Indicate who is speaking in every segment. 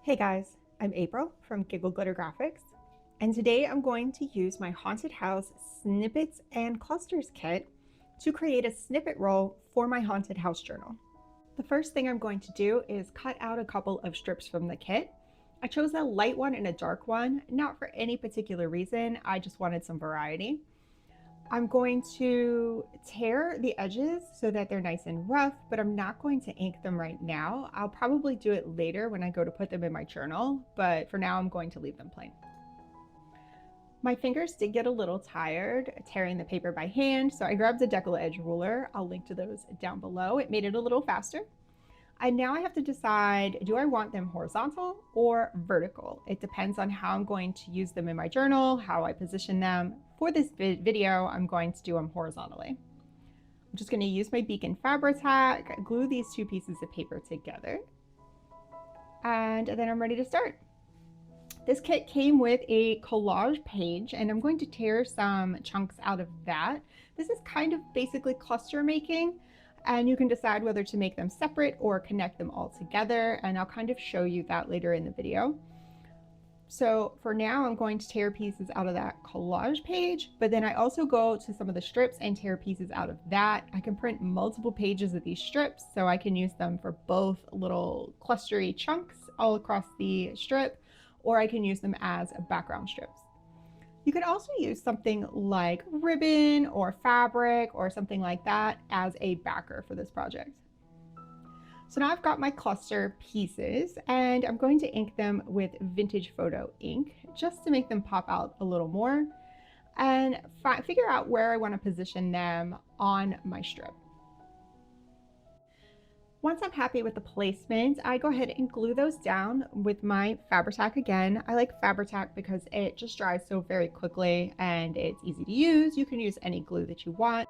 Speaker 1: Hey guys, I'm April from Giggle Glitter Graphics, and today I'm going to use my Haunted House Snippets and Clusters kit to create a snippet roll for my Haunted House journal. The first thing I'm going to do is cut out a couple of strips from the kit. I chose a light one and a dark one, not for any particular reason, I just wanted some variety. I'm going to tear the edges so that they're nice and rough, but I'm not going to ink them right now. I'll probably do it later when I go to put them in my journal, but for now I'm going to leave them plain. My fingers did get a little tired tearing the paper by hand, so I grabbed a decal edge ruler. I'll link to those down below. It made it a little faster. And now I have to decide, do I want them horizontal or vertical? It depends on how I'm going to use them in my journal, how I position them. For this video, I'm going to do them horizontally. I'm just going to use my Beacon Fabri-Tac, glue these two pieces of paper together, and then I'm ready to start. This kit came with a collage page, and I'm going to tear some chunks out of that. This is kind of basically cluster making, and you can decide whether to make them separate or connect them all together, and I'll kind of show you that later in the video. So for now, I'm going to tear pieces out of that collage page, but then I also go to some of the strips and tear pieces out of that. I can print multiple pages of these strips, so I can use them for both little clustery chunks all across the strip, or I can use them as background strips. You could also use something like ribbon or fabric or something like that as a backer for this project. So now I've got my cluster pieces and I'm going to ink them with vintage photo ink just to make them pop out a little more and figure out where I want to position them on my strip. Once I'm happy with the placement, I go ahead and glue those down with my Fabri-Tac again. I like Fabri-Tac because it just dries so very quickly and it's easy to use. You can use any glue that you want.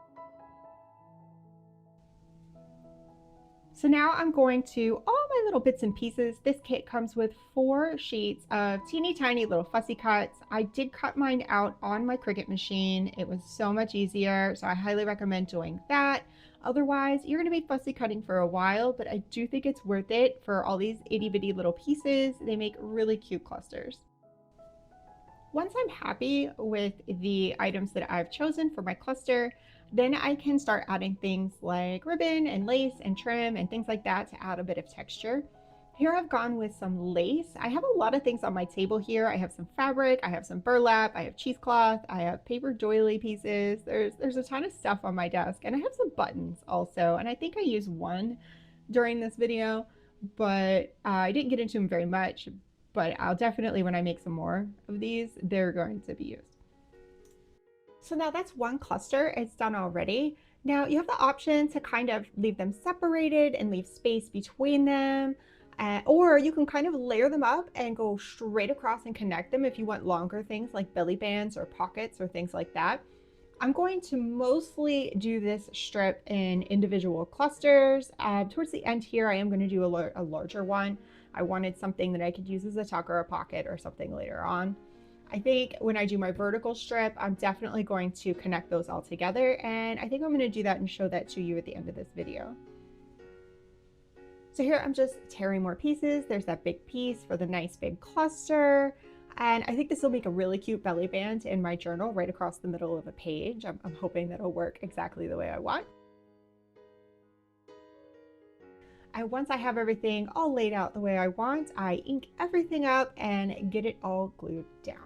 Speaker 1: So now I'm going to all my little bits and pieces. This kit comes with 4 sheets of teeny tiny little fussy cuts. I did cut mine out on my Cricut machine. It was so much easier, so I highly recommend doing that. Otherwise, you're going to be fussy cutting for a while, but I do think it's worth it for all these itty bitty little pieces. They make really cute clusters. Once I'm happy with the items that I've chosen for my cluster, then I can start adding things like ribbon and lace and trim and things like that to add a bit of texture. Here I've gone with some lace. I have a lot of things on my table here. I have some fabric, I have some burlap, I have cheesecloth, I have paper doily pieces. There's a ton of stuff on my desk, and I have some buttons also. And I think I used one during this video, but I didn't get into them very much. But I'll definitely, when I make some more of these, they're going to be used. So now that's one cluster, it's done already. Now you have the option to kind of leave them separated and leave space between them, or you can kind of layer them up and go straight across and connect them if you want longer things like belly bands or pockets or things like that. I'm going to mostly do this strip in individual clusters. Towards the end here, I am going to do a larger one. I wanted something that I could use as a tuck or a pocket or something later on. I think when I do my vertical strip, I'm definitely going to connect those all together, and I think I'm going to do that and show that to you at the end of this video. So here I'm just tearing more pieces. There's that big piece for the nice big cluster, and I think this will make a really cute belly band in my journal right across the middle of a page. I'm hoping that'll work exactly the way I want. And once I have everything all laid out the way I want, I ink everything up and get it all glued down.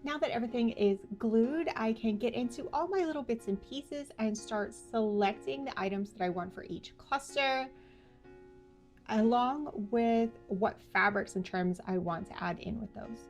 Speaker 1: Now that everything is glued, I can get into all my little bits and pieces and start selecting the items that I want for each cluster, along with what fabrics and trims I want to add in with those.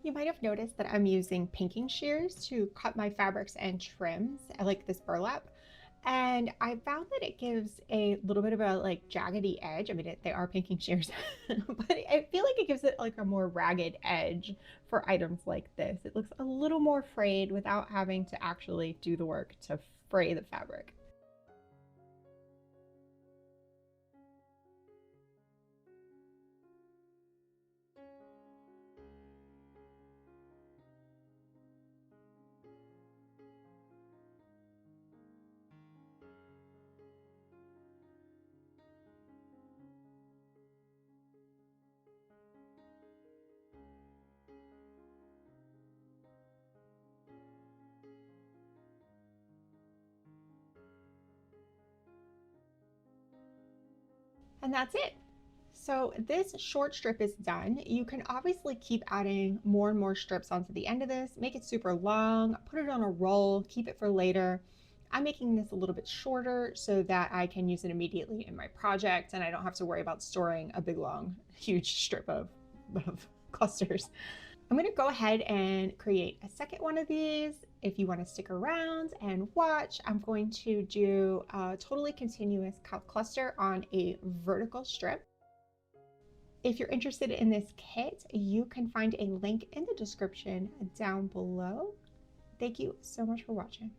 Speaker 1: You might have noticed that I'm using pinking shears to cut my fabrics and trims. I like this burlap. And I found that it gives a little bit of a like jaggedy edge. I mean, they are pinking shears, but I feel like it gives it like a more ragged edge for items like this. It looks a little more frayed without having to actually do the work to fray the fabric. And that's it. So this short strip is done. You can obviously keep adding more and more strips onto the end of this, make it super long, put it on a roll, keep it for later. I'm making this a little bit shorter so that I can use it immediately in my project and I don't have to worry about storing a big long, huge strip of clusters. I'm going to go ahead and create a second one of these. If you want to stick around and watch, I'm going to do a totally continuous cluster on a vertical strip. If you're interested in this kit, you can find a link in the description down below. Thank you so much for watching.